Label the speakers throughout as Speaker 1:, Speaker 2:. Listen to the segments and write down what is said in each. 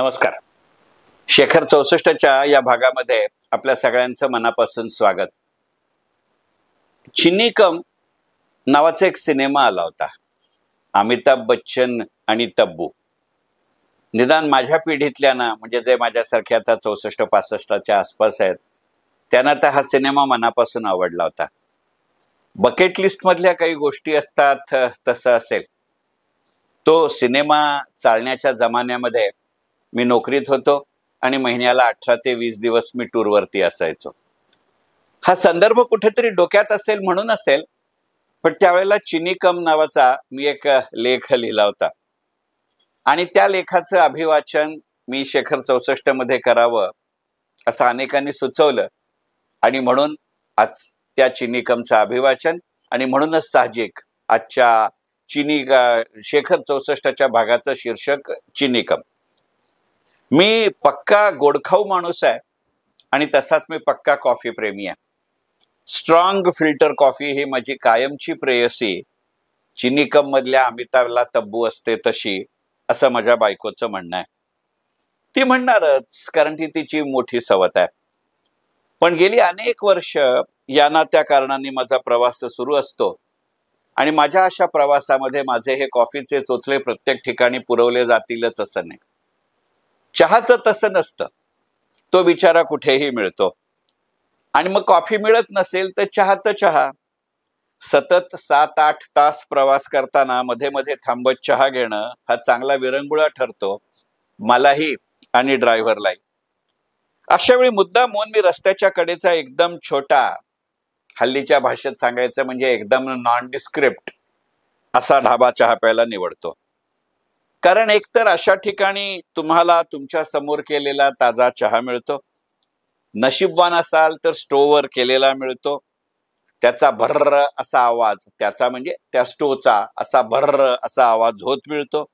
Speaker 1: नमस्कार. शेखर 64च्या या भागामध्ये आपल्या सगळ्यांचं मनापासून स्वागत. चिनी कम नावाचा एक सिनेमा आला होता. अमिताभ बच्चन आणि तब्बू. निदान माझ्या पिढीतल्याना म्हणजे जे माझ्यासारखे आता 64-65च्या आसपास आहेत त्यांना तर हा सिनेमा मनापासून आवडला होता. बकेट लिस्ट मधल्या काही गोष्टी असतात तसं असेल. तो सिनेमा चालण्याच्या जमान्यामध्ये मी नोकरीत होतो आणि महिन्याला 18 ते 20 दिवस मी टूरवरती असायचो. हा संदर्भ कुठेतरी डोक्यात असेल म्हणून असेल, पण त्यावेळेला चिनी कम नावाचा मी एक लेख लिहिला होता आणि त्या लेखाचं अभिवाचन मी शेखर 64 मध्ये करावं असं अनेकांनी सुचवलं आणि म्हणून आज त्या चिनी कमचं अभिवाचन आणि म्हणूनच साहजिक आजच्या शेखर 64च्या भागाचं शीर्षक चिनी कम. मी पक्का गोडखाऊ माणूस आहे आणि तसाच मी पक्का कॉफी प्रेमी आहे. स्ट्रॉंग फिल्टर कॉफी ही माझी कायमची प्रेयसी चिनी कम मधल्या अमिताभला तब्बू असते तशी, असं माझ्या बायकोचं म्हणणं आहे. ती म्हणणारच, कारण ती तिची मोठी सवत आहे. पण गेली अनेक वर्ष याना त्या कारणाने माझा प्रवास सुरू असतो आणि माझ्या अशा प्रवासामध्ये माझे हे कॉफीचे चोचले प्रत्येक ठिकाणी पुरवले जातीलच असं नाही. चहाचं तसं नसतं. तो बिचारा कुठेही मिळतो आणि मग कॉफी मिळत नसेल तर चहा तर चहा. सतत 7-8 तास प्रवास करताना मध्ये मध्ये थांबत चहा घेणं हा चांगला विरंगुळा ठरतो, मलाही आणि ड्रायव्हरलाही. अशा वेळी मुद्दामून मी रस्त्याच्या कडेचा एकदम छोटा, हल्लीच्या भाषेत सांगायचं म्हणजे एकदम नॉन डिस्क्रिप्ट असा ढाबा चहा प्यायला निवडतो. कारण एकतर अशा ठिकाणी तुम्हाला तुमच्या समोर केलेला ताजा चहा मिळतो. नशीबवान असाल तर स्टोववर केलेला मिळतो. त्याचा भर्र असा आवाज, त्याचा म्हणजे त्या स्टोवचा असा भर्र असा आवाज होत मिळतो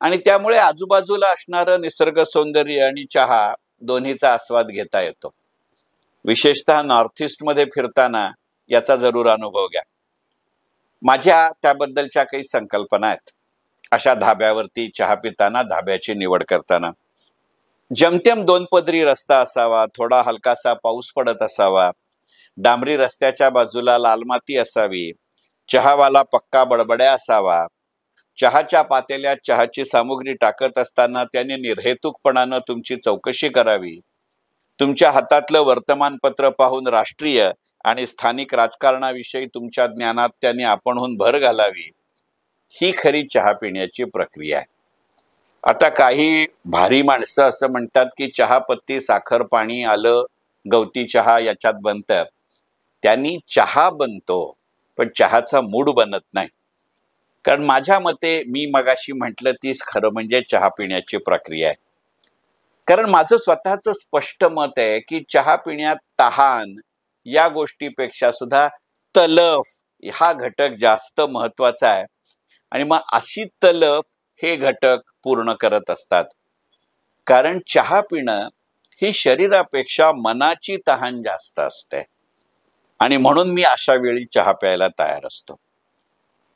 Speaker 1: आणि त्यामुळे आजूबाजूला असणारं निसर्ग सौंदर्य आणि चहा दोन्हीचा आस्वाद घेता येतो. विशेषतः नॉर्थ ईस्ट मध्ये फिरताना याचा जरूर अनुभव घ्या. माझ्या त्याबद्दलच्या काही संकल्पना आहेत. अशा धाब्यावरती चहा पिताना, धाब्याची निवड करताना जमतेम 2 पदरी रस्ता असावा, थोडा हलकासा पाऊस पडत असावा, डांबरी रस्त्याच्या बाजूला लाल माती असावी, चहावाला पक्का बडबड्या असावा, चहाच्या पातेल्यात चहाची सामुग्री टाकत असताना त्याने निर्हेतुकपणानं तुमची चौकशी करावी, तुमच्या हातातलं वर्तमानपत्र पाहून राष्ट्रीय आणि स्थानिक राजकारणाविषयी तुमच्या ज्ञानात त्याने आपणहून भर घालावी, ही खरी चहा पिण्याची प्रक्रिया आहे. आता काही भारी माणसं असं म्हणतात की चहा पत्ती, साखर, पाणी, आलं, गवती चहा याच्यात बनतं. त्यांनी चहा बनतो पण चहाचा मूड बनत नाही. कारण माझ्या मते मी मगाशी म्हटलं तीच खरं म्हणजे चहा पिण्याची प्रक्रिया आहे. कारण माझं स्वतःचं स्पष्ट मत आहे की चहा पिण्यात तहान या गोष्टीपेक्षा सुद्धा तलफ हा घटक जास्त महत्वाचा आहे आणि मग अशी तलफ हे घटक पूर्ण करत असतात. कारण चहा पिणं ही शरीरापेक्षा मनाची तहान जास्त असते आणि म्हणून मी अशा वेळी चहा प्यायला तयार असतो.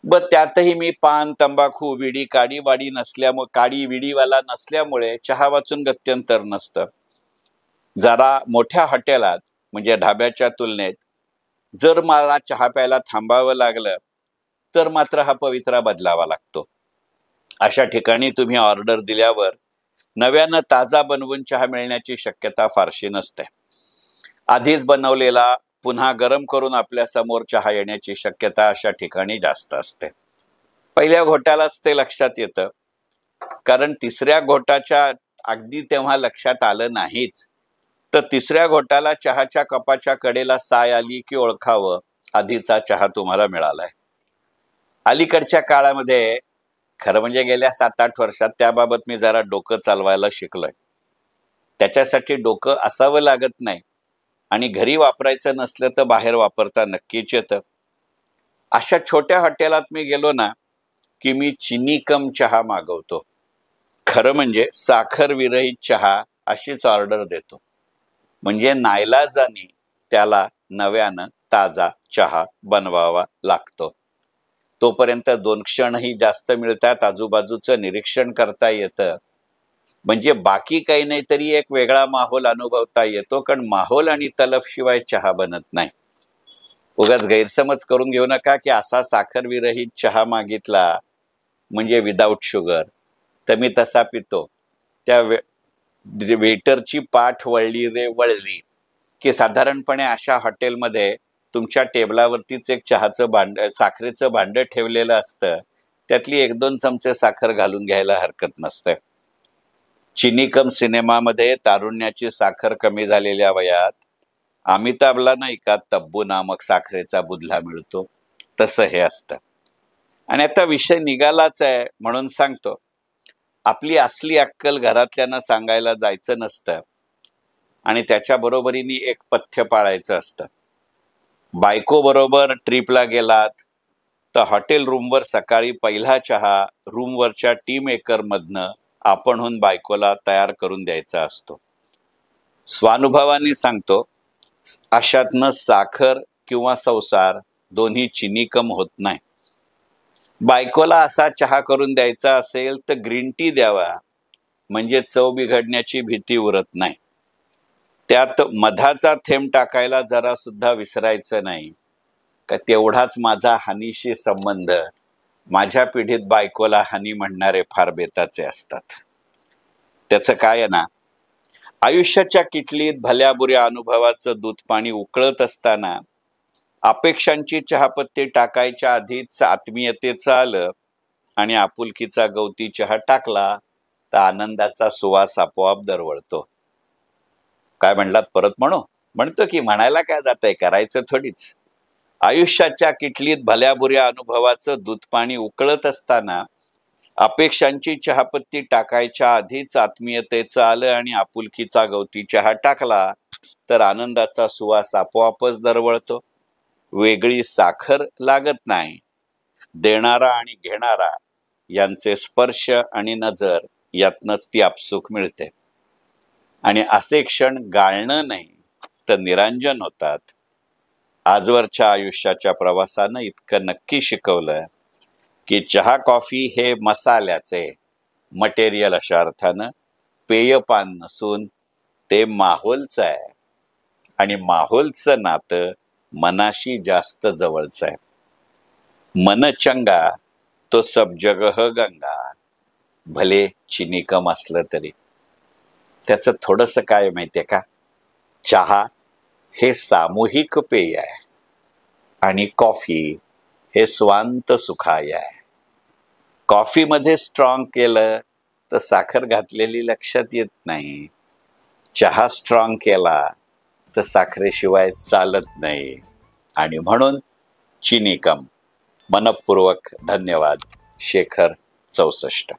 Speaker 1: त्यातही मी पान, तंबाखू, विडी, काडी विडीवाला नसल्यामुळे चहा वाचून गत्यंतर नसतं. जरा मोठ्या हॉटेलात म्हणजे ढाब्याच्या तुलनेत जर मला चहा प्यायला थांबावं लागलं तर मात्र हा पवित्रा बदलावा लागतो. अशा ठिकाणी तुम्ही ऑर्डर दिल्यावर नव्यानं ताजा बनवून चहा मिळण्याची शक्यता फारशी नसते. आधीच बनवलेला पुन्हा गरम करून आपल्या समोर चहा येण्याची शक्यता अशा ठिकाणी जास्त असते. पहिल्या घोटालाच ते लक्षात येतं, कारण तिसऱ्या घोटाच्या अगदी तेव्हा लक्षात आलं नाहीच तर तिसऱ्या घोटाला चहाच्या कपाच्या कडेला साय आली की ओळखावं, आधीचा चहा तुम्हाला मिळालाय. अलीकडच्या काळामध्ये, खरं म्हणजे गेल्या 7-8 वर्षात त्याबाबत मी जरा डोकं चालवायला शिकलोय. त्याच्यासाठी डोकं असावं लागत नाही आणि घरी वापरायचं नसलं तर बाहेर वापरता नक्कीच येतं. अशा छोट्या हॉटेलात मी गेलो ना की मी चिनी कम चहा मागवतो. खरं म्हणजे साखर विरहित चहा अशीच ऑर्डर देतो. म्हणजे नाईलाजाने त्याला नव्यानं ताजा चहा बनवावा लागतो. तोपर्यंत 2 क्षणही जास्त मिळतात, आजूबाजूचं निरीक्षण करता येतं म्हणजे बाकी काही नाही तरी एक वेगळा माहोल अनुभवता येतो, कारण माहोल आणि तलफ शिवाय चहा बनत नाही. उगाच गैरसमज करून घेऊ नका की असा साखर विरहित चहा मागितला म्हणजे विदाऊट शुगर तर मी तसा पितो. त्या वेटरची पाठ वळली रे वळली की साधारणपणे अशा हॉटेलमध्ये तुमच्या टेबलावरतीच एक साखरेचं भांड ठेवलेलं असतं, त्यातली 1-2 चमचे साखर घालून घ्यायला हरकत नसते. चिनीकम सिनेमामध्ये तारुण्याची साखर कमी झालेल्या वयात अमिताभला नाही का तब्बू नामक साखरेचा बुधला मिळतो, तसं हे असतं. आणि आता विषय निघालाच आहे म्हणून सांगतो, आपली असली अक्कल घरातल्यांना सांगायला जायचं नसतं आणि त्याच्या बरोबरीने एक पथ्य पाळायचं असतं. बायको बरोबर ट्रिपला गेलात तर हॉटेल रूमवर सकाळी पहिला चहा रूमवरच्या टी मेकर मधनं आपणहून बायकोला तयार करून द्यायचा असतो. स्वानुभवाने सांगतो, अशातनं साखर किंवा संसार दोन्ही चिनीकम होत नाही. बायकोला असा चहा करून द्यायचा असेल तर ग्रीन टी द्यावा, म्हणजे चव बिघडण्याची भीती उरत नाही. त्यात मधाचा थेंब टाकायला जरा सुद्धा विसरायचं नाही का तेवढाच माझा हानीशी संबंध. माझ्या पिढीत बायकोला हानी म्हणणारे फार बेताचे असतात. त्याचं काय आहे ना, आयुष्याच्या किटलीत भल्याबुऱ्या अनुभवाचं दूध पाणी उकळत असताना अपेक्षांची चहापत्ती टाकायच्या आधीच आत्मीयतेचं आलं आणि आपुलकीचा गवती चहा टाकला तर आनंदाचा सुवास आपोआप दरवळतो. काय म्हणलात परत म्हणतो की म्हणायला काय जातंय, करायचं थोडीच. आयुष्याच्या किटलीत भल्याबुऱ्या अनुभवाचं दूध पाणी उकळत असताना अपेक्षांची चहापत्ती टाकायच्या आधीच आत्मीयतेचं आलं आणि आपुलकीचा गवती चहा टाकला तर आनंदाचा सुवास आपोआपच दरवळतो. वेगळी साखर लागत नाही. देणारा आणि घेणारा यांचे स्पर्श आणि नजर यातनच ती आपसूक मिळते. आणि असे क्षण गाळणं नाही तर निरांजन होतात. आजवरच्या आयुष्याच्या प्रवासानं इतकं नक्की शिकवलं की चहा कॉफी हे मसाल्याचे मटेरियल अशा अर्थानं पेयपान नसून ते माहोलचं आहे. आणि माहोलचं नातं मनाशी जास्त जवळचं आहे. मन चंगा तो सब जगह गंगा, भले चिनीकम असलं तरी. त्याचं थोडंसं काय माहितीये का, चहा हे सामूहिक पेय आहे आणि कॉफी हे स्वांत सुखाय आहे. कॉफीमध्ये स्ट्रॉंग केलं तर साखर घातलेली लक्षात येत नाही. चहा स्ट्रॉंग केला तर साखरेशिवाय चालत नाही. आणि म्हणून चिनीकम. मनपूर्वक धन्यवाद. शेखर 64.